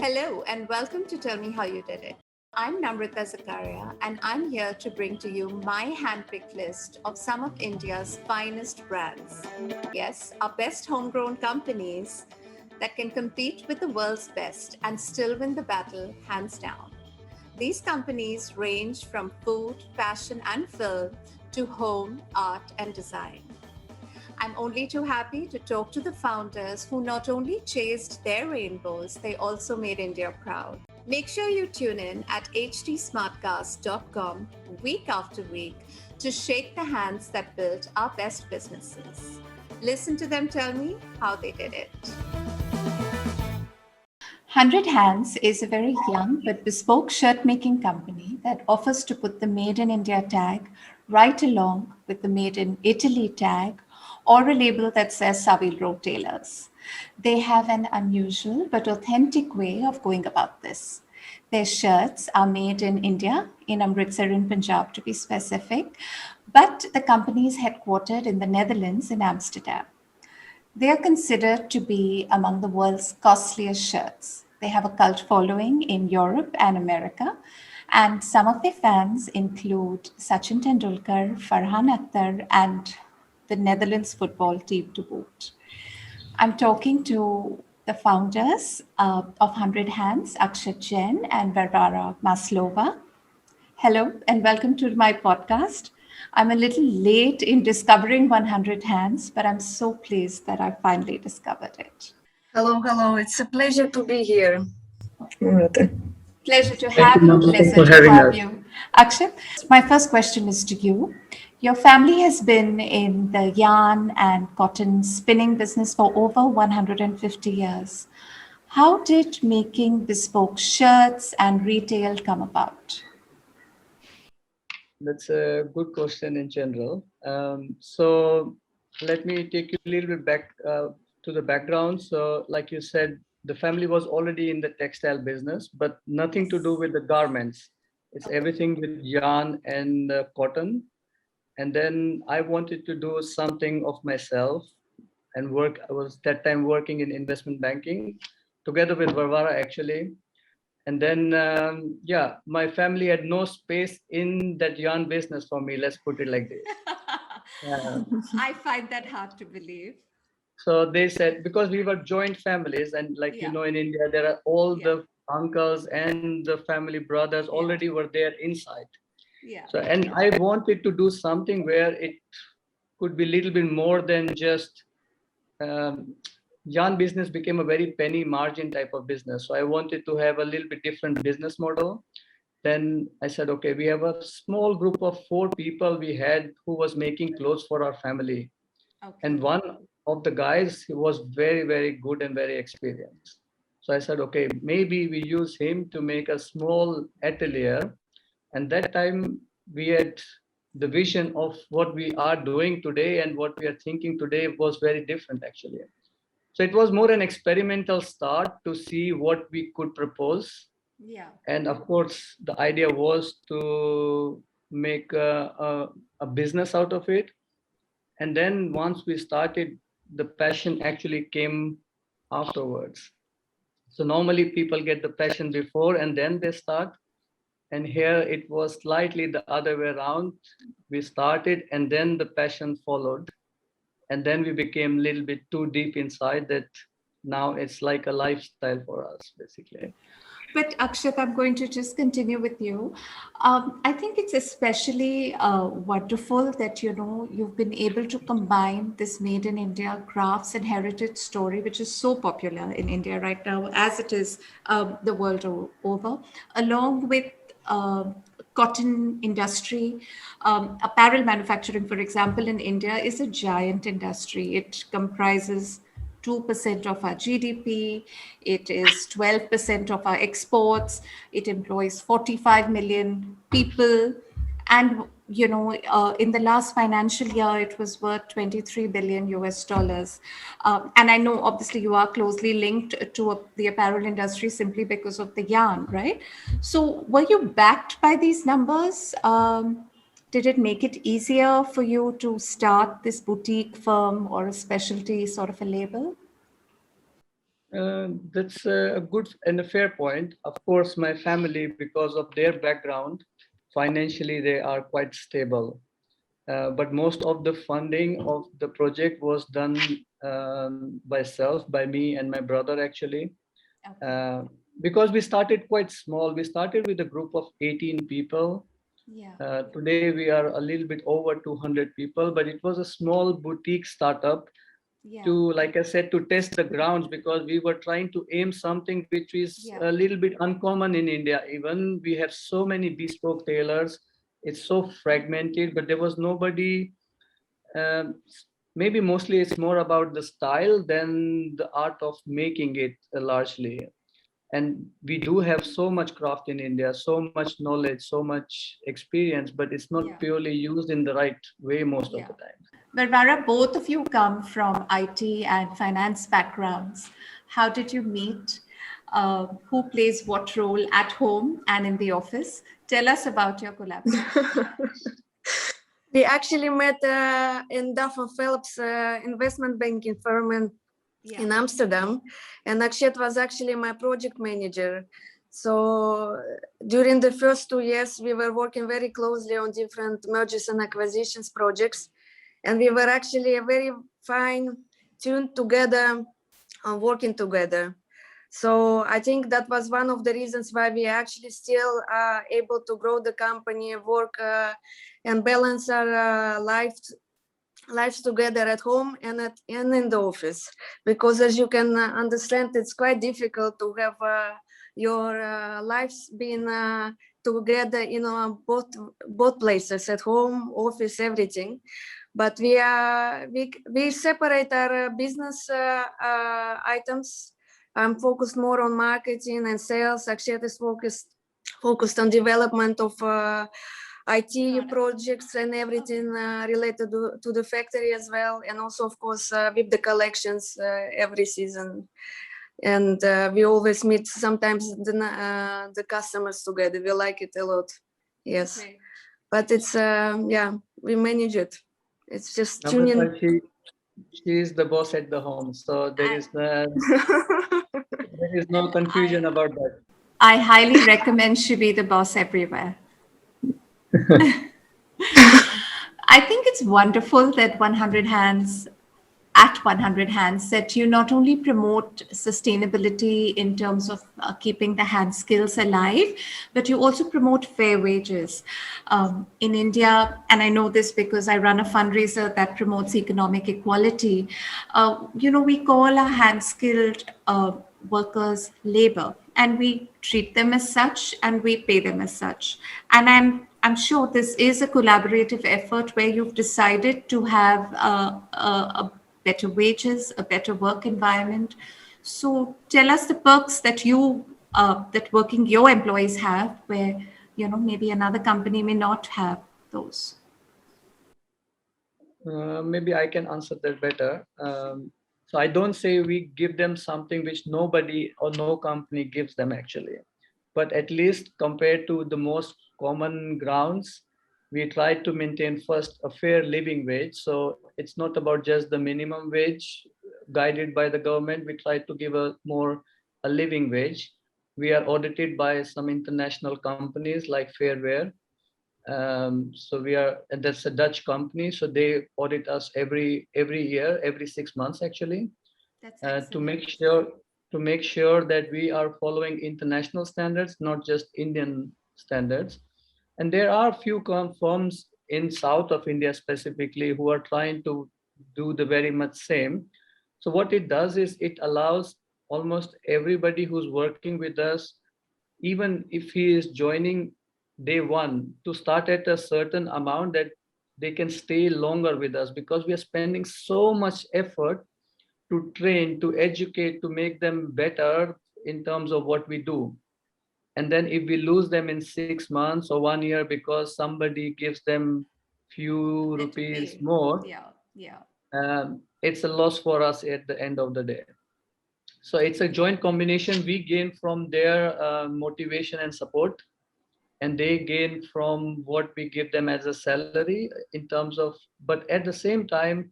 Hello, and welcome to Tell Me How You Did It. I'm Namrata Zakaria, and I'm here to bring to you my handpicked list of some of India's finest brands. Yes, our best homegrown companies that can compete with the world's best and still win the battle hands down. These companies range from food, fashion, and film to home, art, and design. I'm only too happy to talk to the founders who not only chased their rainbows, they also made India proud. Make sure you tune in at htsmartcast.com week after week to shake the hands that built our best businesses. Listen to them tell me how they did it. 100Hands is a very young but bespoke shirt making company that offers to put the Made in India tag right along with the Made in Italy tag or a label that says Savile Row Tailors. They have an unusual but authentic way of going about this. Their shirts are made in India, in Amritsar in Punjab to be specific, but the company is headquartered in the Netherlands in Amsterdam. They are considered to be among the world's costliest shirts. They have a cult following in Europe and America, and some of their fans include Sachin Tendulkar, Farhan Akhtar, and the Netherlands football team to boot. I'm talking to the founders of 100 Hands, Akshat Jain and Varvara Maslova. Hello and welcome to my podcast. I'm a little late in discovering 100 Hands, but I'm so pleased that I finally discovered it. Hello. It's a pleasure to be here. Namrata. Pleasure to Thank have you, you. Namrata, Pleasure for to having have us. you. Akshat, my first question is to you. Your family has been in the yarn and cotton spinning business for over 150 years. How did making bespoke shirts and retail come about? That's a good question in general. So let me take you a little bit back to the background. So, like you said, the family was already in the textile business, but nothing to do with the garments. It's everything with yarn and cotton. And then I wanted to do something of myself and work. I was that time working in investment banking together with Varvara actually. And then yeah, my family had no space in that yarn business for me, let's put it like this. I find that hard to believe. So they said, because we were joint families, and like Yeah. in India there are all Yeah. the uncles and the family brothers already were there inside. Yeah. So and I wanted to do something where it could be a little bit more than just um, yarn business became a very penny margin type of business. So I wanted to have a little bit different business model. Then I said, okay, we have a small group of 4 people we had who was making clothes for our family. Okay. And one of the guys, he was very, very good and very experienced. So I said, okay, maybe we use him to make a small atelier. And that time we had the vision of what we are doing today and what we are thinking today was very different actually. So it was more an experimental start to see what we could propose. Yeah. And of course, the idea was to make a business out of it. And then once we started, the passion actually came afterwards. So normally people get the passion before and then they start. And here it was slightly the other way around. We started and then the passion followed. And then we became a little bit too deep inside that now it's like a lifestyle for us, basically. But Akshat, I'm going to just continue with you. I think it's especially wonderful that you've been able to combine this Made in India crafts and heritage story, which is so popular in India right now, as it is the world over, along with cotton industry. Apparel manufacturing, for example, in India is a giant industry. It comprises 2% of our GDP. It is 12% of our exports. It employs 45 million people. And, in the last financial year, it was worth 23 billion US dollars. And I know, obviously, you are closely linked to the apparel industry simply because of the yarn, right? So were you backed by these numbers? Did it make it easier for you to start this boutique firm or a specialty sort of a label? That's a good and a fair point. Of course, my family, because of their background, financially they are quite stable. But most of the funding of the project was done by self, by me and my brother actually. Okay. Uh, because we started quite small. We started with a group of 18 people. Yeah. Today we are a little bit over 200 people, but it was a small boutique startup Yeah. to, like I said, to test the grounds because we were trying to aim something which is Yeah. a little bit uncommon in India. Even we have so many bespoke tailors, it's so fragmented, but there was nobody. Um, Maybe mostly it's more about the style than the art of making it largely. And we do have so much craft in India, so much knowledge, so much experience, but it's not Yeah. purely used in the right way most of Yeah. the time. Varvara, both of you come from IT and finance backgrounds. How did you meet? Who plays what role at home and in the office? Tell us about your collaboration. We actually met in Duff and Phelps investment banking firm Yeah. in Amsterdam, and Akshat was actually my project manager. So during the first 2 years, we were working very closely on different mergers and acquisitions projects, and we were actually very fine tuned together and working together. So I think that was one of the reasons why we actually still are able to grow the company, work and balance our lives together at home and in the office. Because as you can understand, it's quite difficult to have your lives being together in both places, at home, office, everything. But we separate our business items. I'm focused more on marketing and sales. Akshat is focused on development of IT Product. projects and everything related to the factory as well, and also of course with the collections every season. And we always meet sometimes the customers together. We like it a lot. Yes, Great. but it's yeah, we manage it. It's just tuning. Namrata, she is the boss at the home, so I, there is no I, confusion about that. I highly recommend she be the boss everywhere. I think it's wonderful that 100 Hands, at 100 Hands, that you not only promote sustainability in terms of keeping the hand skills alive, but you also promote fair wages. In India, and I know this because I run a fundraiser that promotes economic equality, we call our hand skilled workers labor, and we treat them as such and we pay them as such. And I'm sure this is a collaborative effort where you've decided to have a better wages, a better work environment. So tell us the perks that that working your employees have, where maybe another company may not have those. Maybe I can answer that better. So I don't say we give them something which nobody or no company gives them actually, but at least compared to the most common grounds, we try to maintain first a fair living wage. So it's not about just the minimum wage guided by the government. We try to give a living wage. We are audited by some international companies like Fairware, so we are, and that's a Dutch company. So they audit us every year, every 6 months actually, That's to excellent. make sure that we are following international standards, not just Indian standards. And there are few firms in south of India specifically who are trying to do the very much same. So what it does is it allows almost everybody who's working with us, even if he is joining day one, to start at a certain amount that they can stay longer with us, because we are spending so much effort to train, to educate, to make them better in terms of what we do. And then if we lose them in 6 months or 1 year because somebody gives them few Better rupees pay. more, Yeah, yeah. it's a loss for us at the end of the day. So it's a joint combination. We gain from their motivation and support, and they gain from what we give them as a salary in terms of, but at the same time,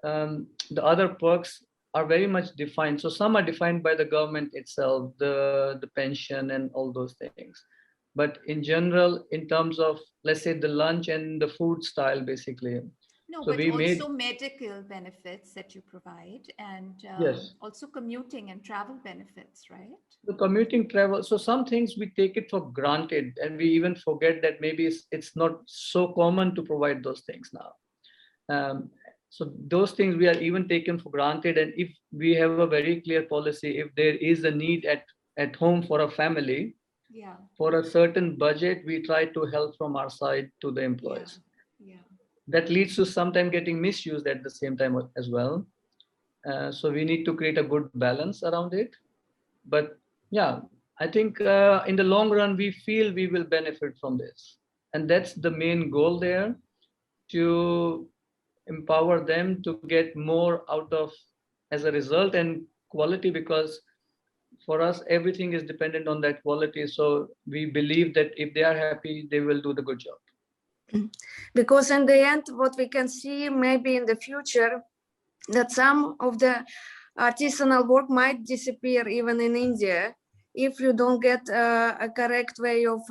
the other perks are very much defined. So some are defined by the government itself, the pension and all those things. But in general, in terms of, let's say, the lunch and the food style, basically. No, So but we made, also medical benefits that you provide, and yes, also commuting and travel benefits, right? the commuting travel. So some things we take it for granted, and we even forget that maybe it's not so common to provide those things now. So those things we are even taken for granted. And if we have a very clear policy, if there is a need at home for a family, Yeah, for a certain budget, we try to help from our side to the yeah, employees. yeah. That leads to sometimes getting misused at the same time as well. So we need to create a good balance around it. But yeah, I think in the long run, we feel we will benefit from this. And that's the main goal there, to empower them to get more out of as a result and quality, because for us everything is dependent on that quality. So we believe that if they are happy, they will do the good job. Because in the end, what we can see maybe in the future, that some of the artisanal work might disappear even in India if you don't get a correct way of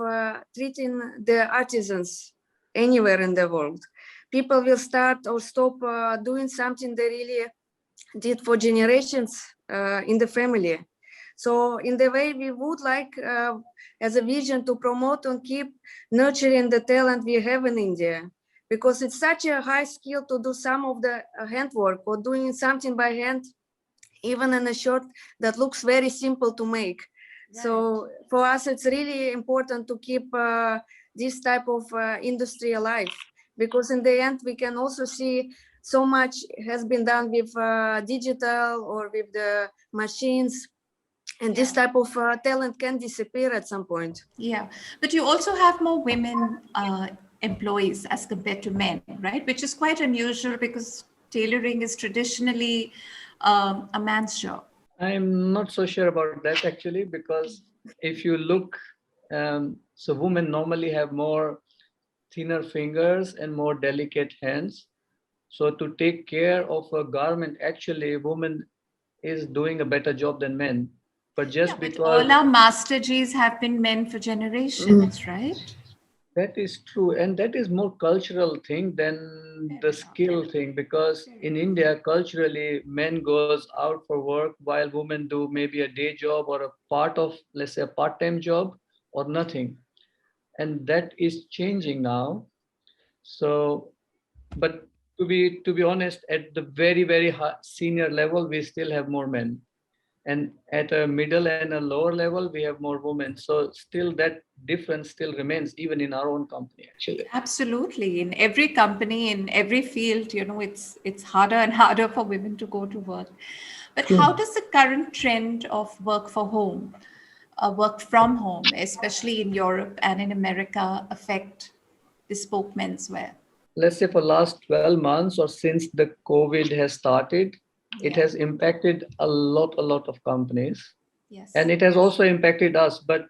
treating the artisans anywhere in the world. People will start or stop doing something they really did for generations in the family. So in the way we would like as a vision to promote and keep nurturing the talent we have in India, because it's such a high skill to do some of the handwork or doing something by hand, even in a shirt that looks very simple to make. Right. So for us, it's really important to keep this type of industry alive, because in the end, we can also see so much has been done with digital or with the machines, and this type of talent can disappear at some point. Yeah, but you also have more women employees as compared to men, right? Which is quite unusual because tailoring is traditionally a man's job. I'm not so sure about that actually, because if you look, so women normally have more thinner fingers and more delicate hands. So to take care of a garment, actually, a woman is doing a better job than men. But Yeah, just but because all our master Gs have been men for generations, right? that is true, and that is more cultural thing than Fair the enough. skill thing. Because in India, culturally, men goes out for work while women do maybe a day job or a part of, let's say, a part-time job or nothing, and that is changing now. So, but to be honest, at the very high, senior level, we still have more men, and at a middle and a lower level, we have more women. So still that difference still remains even in our own company actually. Absolutely. In every company, in every field, it's harder and harder for women to go to work. But how does the current trend of work from home, especially in Europe and in America, affect bespoke menswear? Let's say for last 12 months or since the COVID has started, it Yeah. has impacted a lot of companies, and Yes. it has also impacted us. But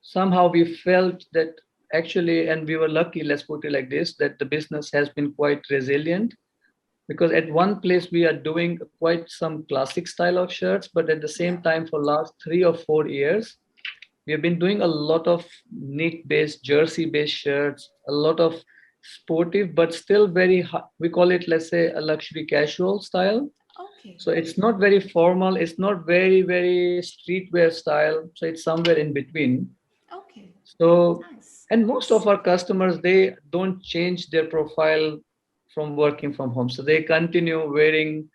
somehow we felt that actually, and we were lucky, let's put it like this, that the business has been quite resilient, because at one place we are doing quite some classic style of shirts, but at the Yeah. same time for last 3 or 4 years we have been doing a lot of knit based, jersey based shirts, a lot of sportive but still very we call it, let's say, a luxury casual style. Okay. So it's not very formal, it's not very streetwear style, so it's somewhere in between. Okay. So, Nice. and most of our customers, they don't change their profile from working from home. So they continue wearing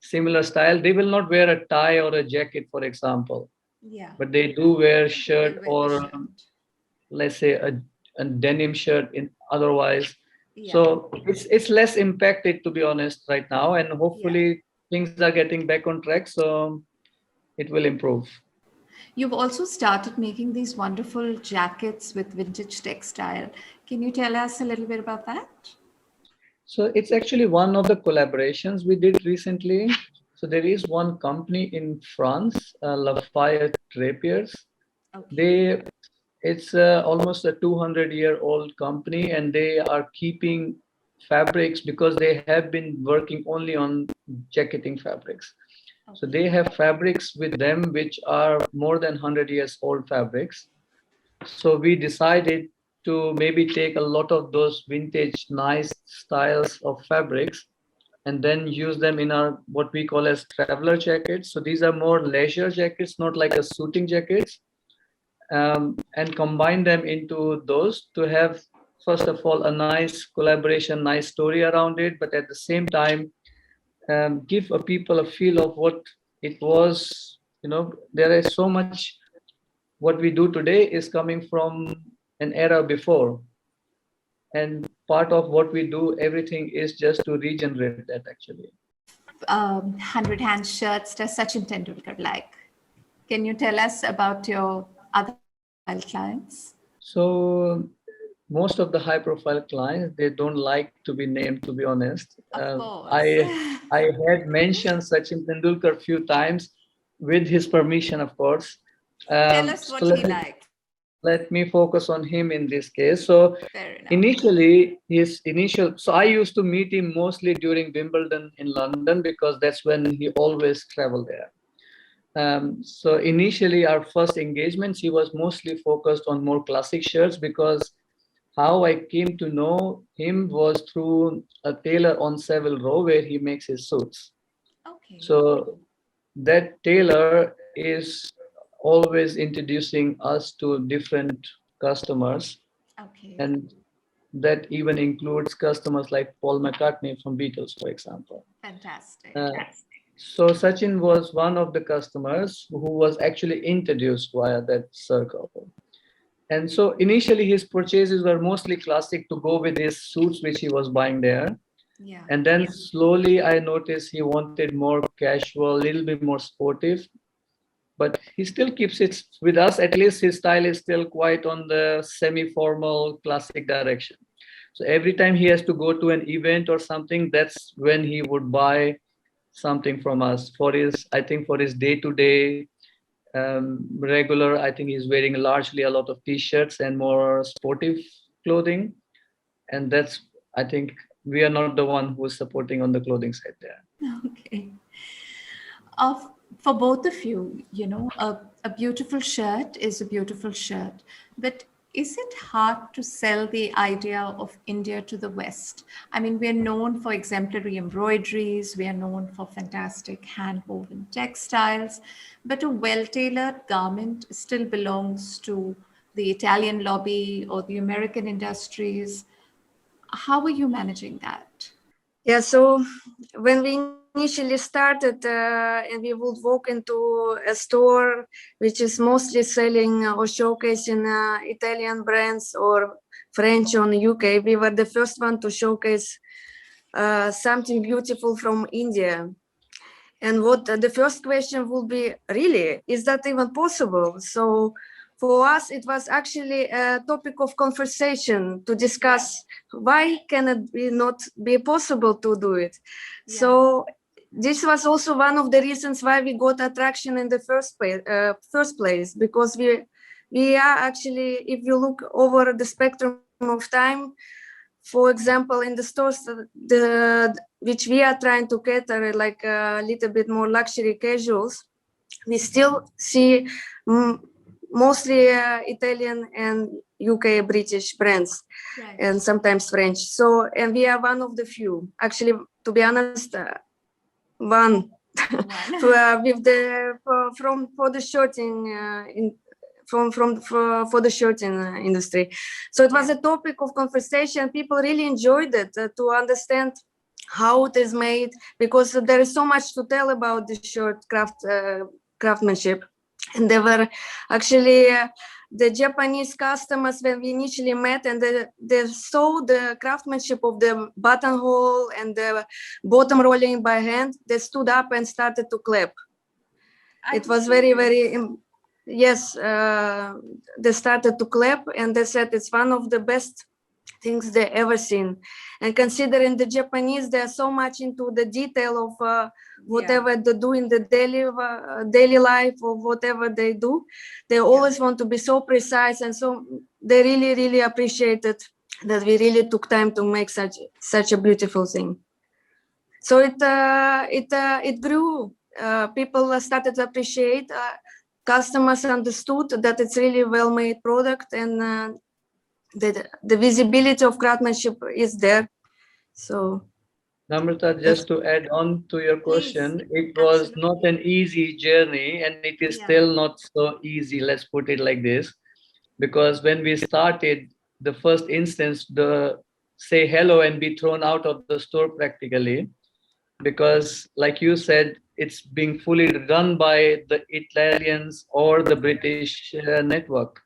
similar style. They will not wear a tie or a jacket, for example, Yeah. but they do wear They shirt will wear the or shirt. let's say a denim shirt in otherwise. Yeah. So it's less impacted, to be honest, right now. And Yeah. hopefully things are getting back on track. So it will improve. You've also started making these wonderful jackets with vintage textile. Can you tell us a little bit about that? So it's actually one of the collaborations we did recently. So there is one company in France, Lafayette Drapiers. Okay. They, it's almost a 200-year-old company, and they are keeping fabrics because they have been working only on jacketing fabrics. So they have fabrics with them which are more than 100 years old fabrics. So we decided to maybe take a lot of those vintage nice styles of fabrics and then use them in our what we call as traveler jackets. So these are more leisure jackets, not like a suiting jackets, and combine them into those to have, first of all, a nice collaboration, nice story around it, but at the same time, give a people a feel of what it was. There is so much what we do today is coming from an era before, and part of what we do, everything is just to regenerate that actually. 100 Hands shirts does Sachin Tendulkar like? Can you tell us about your other high-profile clients? So most of the high profile clients, they don't like to be named, to be honest. Of course. I had mentioned Sachin Tendulkar a few times with his permission, of course. Tell us what he likes. Let me focus on him in this case. So Fair enough. initially, so I used to meet him mostly during Wimbledon in London because that's when he always traveled there. So initially, our first engagements, he was mostly focused on more classic shirts, because how I came to know him was through a tailor on Savile Row where he makes his suits. Okay. So that tailor is always introducing us to different customers, Okay. and that even includes customers like Paul McCartney from Beatles, for example. Fantastic. So Sachin was one of the customers who was actually introduced via that circle. And so initially his purchases were mostly classic to go with his suits which he was buying there. Yeah. And then slowly I noticed he wanted more casual, a little bit more sportive. But he still keeps it with us. At least his style is still quite on the semi-formal classic direction. So every time he has to go to an event or something, that's when he would buy something from us for his, I think for his day-to-day regular. I think he's wearing largely a lot of t-shirts and more sportive clothing. And that's, I think we are not the one who is supporting on the clothing side there. Okay. For both of you, a beautiful shirt is a beautiful shirt, but is it hard to sell the idea of India to the West? I mean, we're known for exemplary embroideries, we are known for fantastic hand-woven textiles, but a well-tailored garment still belongs to the Italian lobby or the American industries. How are you managing that? Yeah, so when we initially started and we would walk into a store which is mostly selling or showcasing Italian brands or French or UK, we were the first one to showcase something beautiful from India. And what the first question would be, really, is that even possible? So for us, it was actually a topic of conversation to discuss why can it not be possible to do it. Yeah. So this was also one of the reasons why we got attraction in the first place, because we are actually, if you look over the spectrum of time, for example, in the stores which we are trying to cater, like a little bit more luxury casuals, we still see mostly Italian and UK British brands, right, and sometimes French. So, and we are one of the few. Actually, to be honest, one with the for the shirting for the shirting industry. So it was a topic of conversation. People really enjoyed it to understand how it is made, because there is so much to tell about the shirt craftsmanship. And there were actually the Japanese customers, when we initially met, and they saw the craftsmanship of the buttonhole and the bottom rolling by hand, they stood up and started to clap. It was very, very, yes, they started to clap, and they said it's one of the best things they ever seen. And considering the Japanese, they're so much into the detail of whatever they do in the daily life or whatever they do. They always want to be so precise, and so they really, really appreciated that we really took time to make such a beautiful thing. So it grew people started to appreciate. Customers understood that it's really well-made product, and the visibility of craftsmanship is there. So, Namrata, just to add on to your question, it was not an easy journey and it is still not so easy, let's put it like this. Because when we started, the first instance, the say hello and be thrown out of the store practically, because like you said, it's being fully run by the Italians or the British network.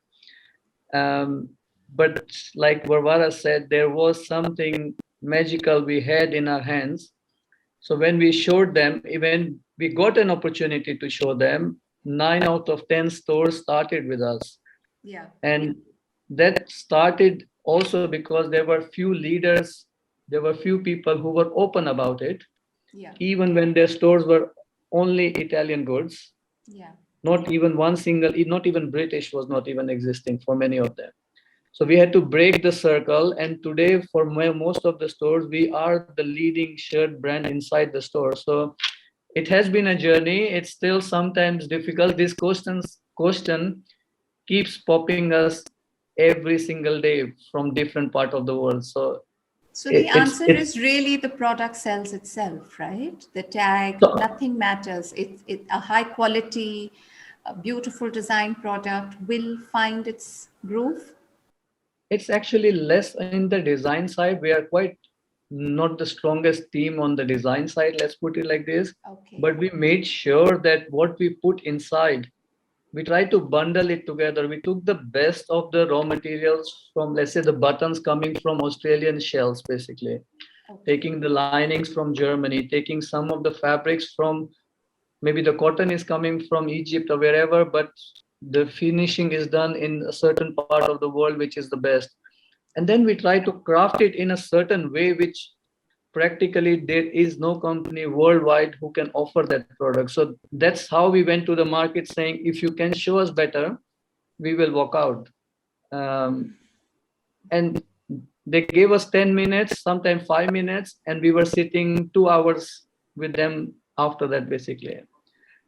But like Varvara said, there was something magical we had in our hands. So when we showed them, even we got an opportunity to show them, 9 out of 10 stores started with us. Yeah. And that started also because there were few leaders, there were few people who were open about it, Yeah. even when their stores were only Italian goods. Yeah. Not even one single, not even British was not even existing for many of them. So we had to break the circle. And today, for most of the stores, we are the leading shirt brand inside the store. So it has been a journey. It's still sometimes difficult. This question keeps popping us every single day from different part of the world. So So the answer it's is really the product sells itself, right? The tag, so nothing matters. It a high quality, a beautiful design product will find its groove. it's actually less in the design side. We are quite not the strongest team on the design side, let's put it like this. Okay. But we made sure that what we put inside, we tried to bundle it together. We took the best of the raw materials from, let's say, the buttons coming from Australian shells, basically, Okay. taking the linings from Germany, taking some of the fabrics from, maybe the cotton is coming from Egypt or wherever, but the finishing is done in a certain part of the world, which is the best. And then we try to craft it in a certain way, which practically there is no company worldwide who can offer that product. So that's how we went to the market saying, if you can show us better, we will walk out. And they gave us 10 minutes, sometimes 5 minutes, and we were sitting 2 hours with them after that, basically.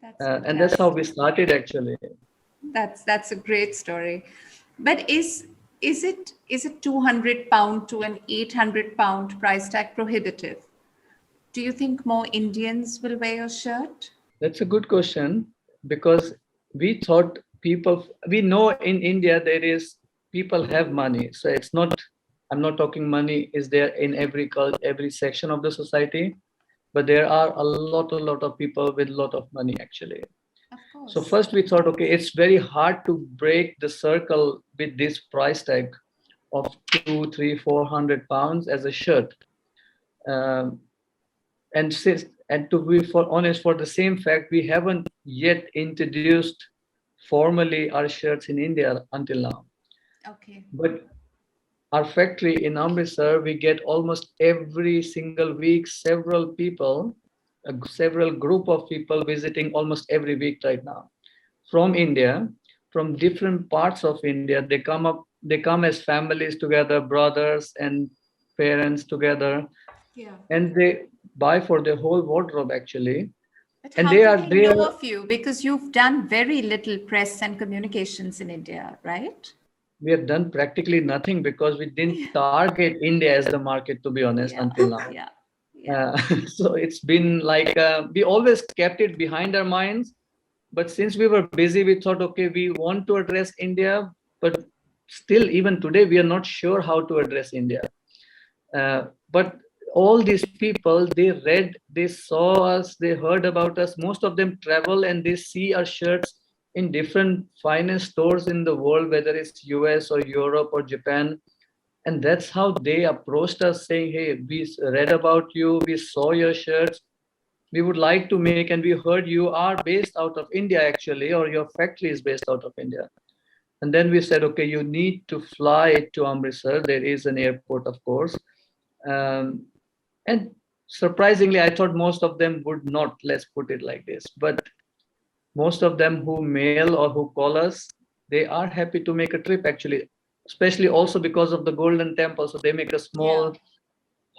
That's And that's how we fantastic. started, actually. That's a great story. But is it 200 pound to an 800 pound price tag prohibitive? Do you think more Indians will wear your shirt? That's a good question, because we thought people, we know in India there is people have money. So it's not, I'm not talking money is there in every section of the society, but there are a lot of people with a lot of money, actually. Of So course. first we thought, okay, it's very hard to break the circle with this price tag of 200, 300, 400 pounds as a shirt. Um, and to be for honest, for the same fact, we haven't yet introduced formally our shirts in India until now. Okay. But our factory in Amritsar, we get almost every single week several group of people visiting almost every week right now from India, from different parts of India. They come as families together, brothers and parents together, Yeah. and they buy for their whole wardrobe, actually. But And how they do are they there. know of you? Because you've done very little press and communications in India, right? We have done practically nothing because we didn't target India as the market, to be honest, Yeah. until now. Yeah. Yeah. So it's been like we always kept it behind our minds. But since we were busy, we thought, okay, we want to address India, but still, even today, we are not sure how to address India. But all these people, they read, they saw us, they heard about us. Most of them travel and they see our shirts in different finest stores in the world, whether it's US or Europe or Japan. And that's how they approached us saying, hey, we read about you, we saw your shirts, we would like to make, and we heard you are based out of India, actually, or your factory is based out of India. And then we said, okay, you need to fly to Amritsar. There is an airport, of course. Um, and surprisingly, I thought most of them would not, let's put it like this. But most of them who mail or who call us, they are happy to make a trip, actually, especially also because of the Golden Temple. So they make a Yeah. small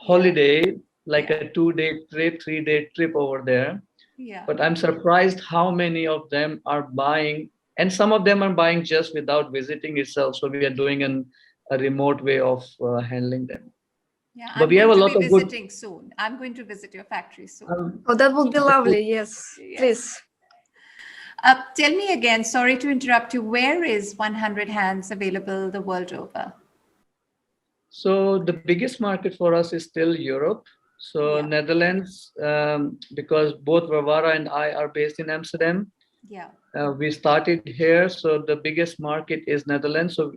holiday, like Yeah. a 2-day trip, 3-day trip over there. Yeah. But I'm surprised how many of them are buying, and some of them are buying just without visiting itself. So we are doing a remote way of handling them. Yeah. But I'm we have going a to lot be of good. visiting soon. I'm going to visit your factory soon. Oh, that would be lovely. Yes, Yes. please. Tell me again, sorry to interrupt you, where is 100 Hands available the world over? So the biggest market for us is still Europe. So Yeah. Netherlands, because both Varvara and I are based in Amsterdam. Yeah. We started here, so the biggest market is Netherlands. So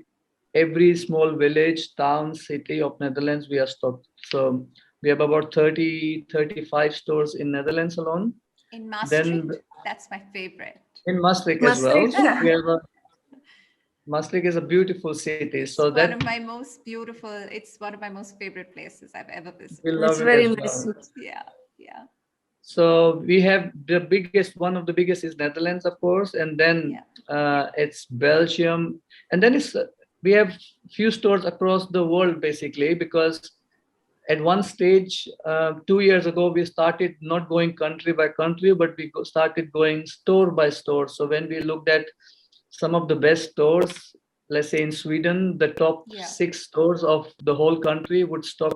every small village, town, city of Netherlands, we are stocked. So we have about 30-35 stores in Netherlands alone. In Then Maastricht? That's my favorite. in Maastricht as well. Maastricht. So we have Maastricht is a beautiful city. It's So one that of my most beautiful, it's one of my most favorite places I've ever we visited. It's love it very as nice. well. Yeah. Yeah. So we have the biggest, one of the biggest is Netherlands, of course, and then Yeah. it's Belgium, and then it's we have few stores across the world basically because at one stage 2 years ago we started not going country by country, but we started going store by store. So when we looked at some of the best stores, let's say in Sweden, the top Yeah. 6 stores of the whole country would stock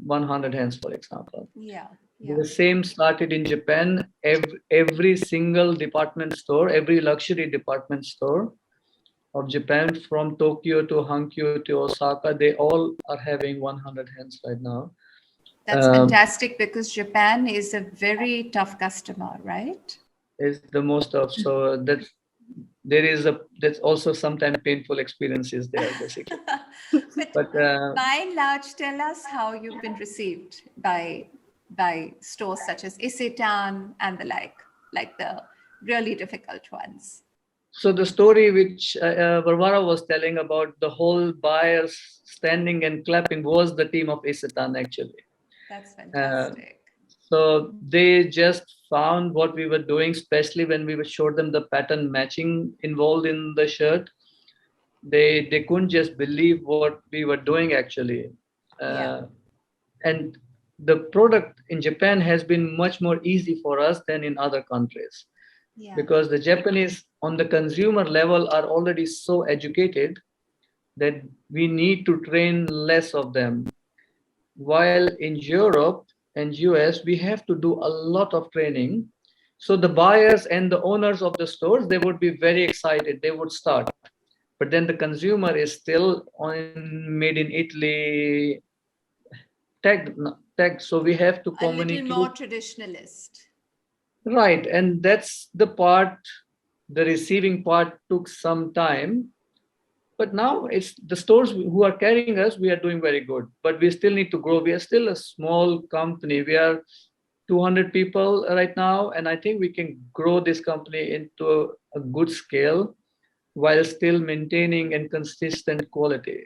100 hands, for example. Yeah. Yeah. The same started in Japan. Every single department store, every luxury department store of Japan, from Tokyo to Hankyu to Osaka, they all are having 100 hands right now. That's fantastic because Japan is a very tough customer, right? Is the most of, so that there is a, that's also sometimes painful experiences there basically. But But by and large, tell us how you've been received by stores such as Isetan and the like the really difficult ones. so the story which Varvara was telling about the whole buyers standing and clapping was the team of Isetan actually. That's Uh, fantastic. so they just found what we were doing, especially when we showed them the pattern matching involved in the shirt. They couldn't just believe what we were doing actually. Yeah. Uh, and the product in Japan has been much more easy for us than in other countries Yeah. because the Japanese on the consumer level are already so educated that we need to train less of them. While in Europe and US, we have to do a lot of training. So the buyers and the owners of the stores, they would be very excited. They would start. But then the consumer is still on made in Italy tag. So we have to A little more communicate. traditionalist. Right. And that's the part, the receiving part took some time. But now it's the stores who are carrying us, we are doing very good. But we still need to grow. We are still a small company. We are 200 people right now. And I think we can grow this company into a good scale while still maintaining and consistent quality.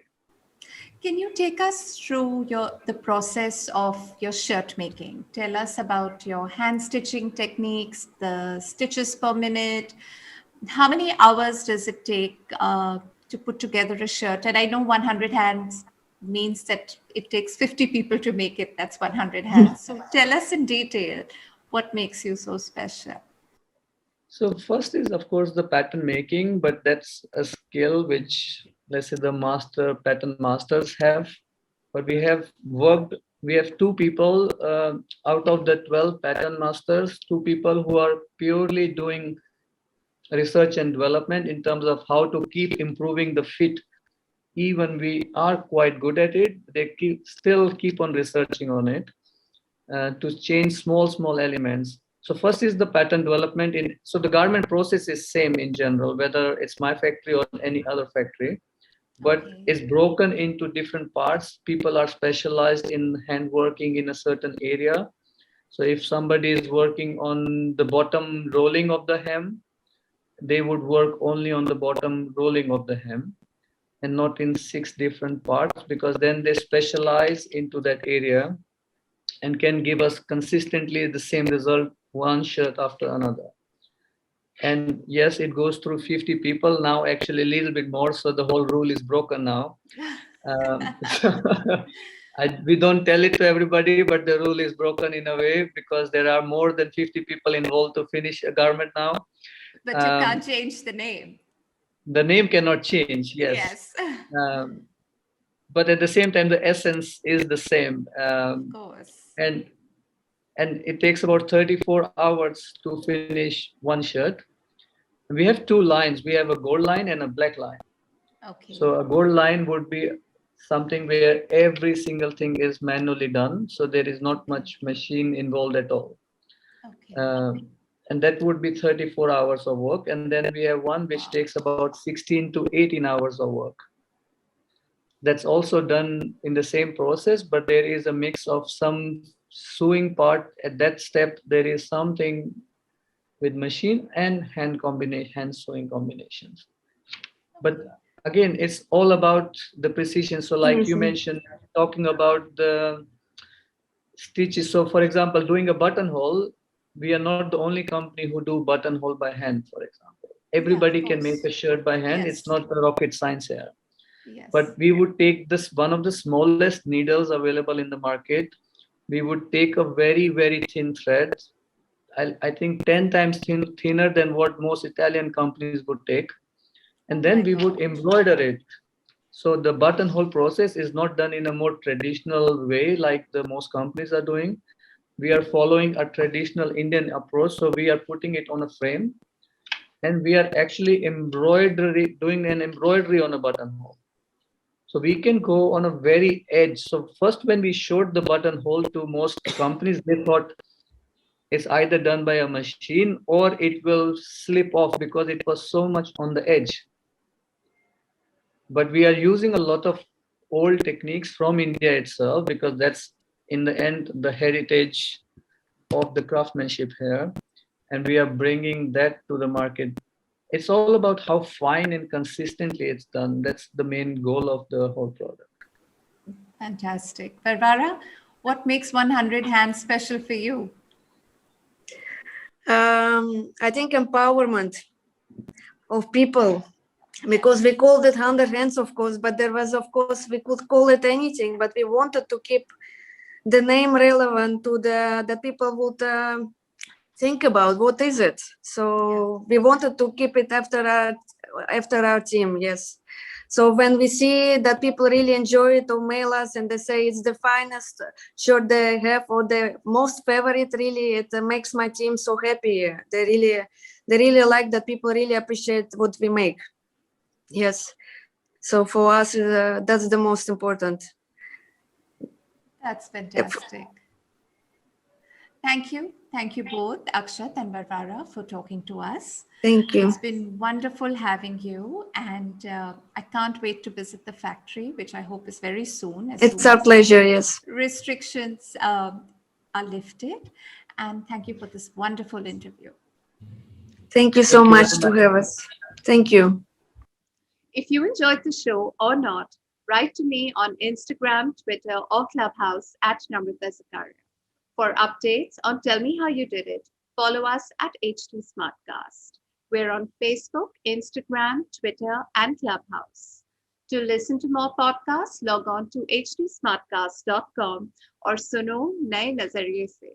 Can you take us through the process of your shirt making? Tell us about your hand stitching techniques, the stitches per minute. How many hours does it take to put together a shirt? And I know 100 hands means that it takes 50 people to make it. That's 100 hands. So tell us in detail what makes you so special. So first is of course the pattern making, but that's a skill which let's say the master pattern masters have. But we have 2 people out of the 12 pattern masters, 2 people who are purely doing research and development in terms of how to keep improving the fit. Even we are quite good at it, they still keep on researching on it to change small elements. So first is the pattern development in, so the garment process is same in general, whether it's my factory or any other factory, but Okay. it's broken into different parts. People are specialized in hand working in a certain area. So if somebody is working on the bottom rolling of the hem, they would work only on the bottom rolling of the hem and not in 6 different parts, because then they specialize into that area and can give us consistently the same result, one shirt after another. And yes, it goes through 50 people now, actually a little bit more, so the whole rule is broken now. um, We don't tell it to everybody, but the rule is broken in a way because there are more than 50 people involved to finish a garment now. But you can't change the name. The name cannot change, yes. Yes. Um, but at the same time, the essence is the same. Of course. And it takes about 34 hours to finish one shirt. We have two lines. We have a gold line and a black line. Okay. So a gold line would be something where every single thing is manually done. So there is not much machine involved at all. Okay. And that would be 34 hours of work. And then we have one which takes about 16 to 18 hours of work. That's also done in the same process, but there is a mix of some sewing part. At that step, there is something with machine and hand combination, hand sewing combinations. But again, it's all about the precision. So like you mentioned, talking about the stitches. So for example, doing a buttonhole, we are not the only company who do buttonhole by hand, for example. Everybody can make a shirt by hand. Yes. It's not a rocket science here. Yes. But we would take this one of the smallest needles available in the market. We would take a very, very thin thread. I think 10 times thinner than what most Italian companies would take. And then we would embroider it. So the buttonhole process is not done in a more traditional way like the most companies are doing. We are following a traditional Indian approach. So we are putting it on a frame and we are actually doing an embroidery on a buttonhole. So we can go on a very edge. So first, when we showed the buttonhole to most companies, they thought it's either done by a machine or it will slip off because it was so much on the edge. But we are using a lot of old techniques from India itself because that's in the end the heritage of the craftsmanship here. And we are bringing that to the market. It's all about how fine and consistently it's done. That's the main goal of the whole product. Fantastic. Varvara, what makes 100 Hands special for you? I think empowerment of people, because we called it 100 Hands, of course, but there was, of course, we could call it anything, but we wanted to keep the name relevant to the people would think about what is it. So we wanted to keep it after our team, yes. So when we see that people really enjoy it or mail us and they say it's the finest shirt they have or the most favorite, really, it makes my team so happy. They really like that. People really appreciate what we make. Yes. So for us, that's the most important. That's fantastic. Thank you. Thank you both, Akshat and Varvara, for talking to us. Thank you. It's been wonderful having you. And I can't wait to visit the factory, which I hope is very soon. It's our pleasure, yes. Restrictions are lifted. And thank you for this wonderful interview. Thank you so much to have us. Thank you. If you enjoyed the show or not, write to me on Instagram, Twitter, or Clubhouse at Namrata Zakaria. For updates on Tell Me How You Did It, follow us at HT Smartcast. We're on Facebook, Instagram, Twitter, and Clubhouse. To listen to more podcasts, log on to htsmartcast.com or suno naye nazariye se.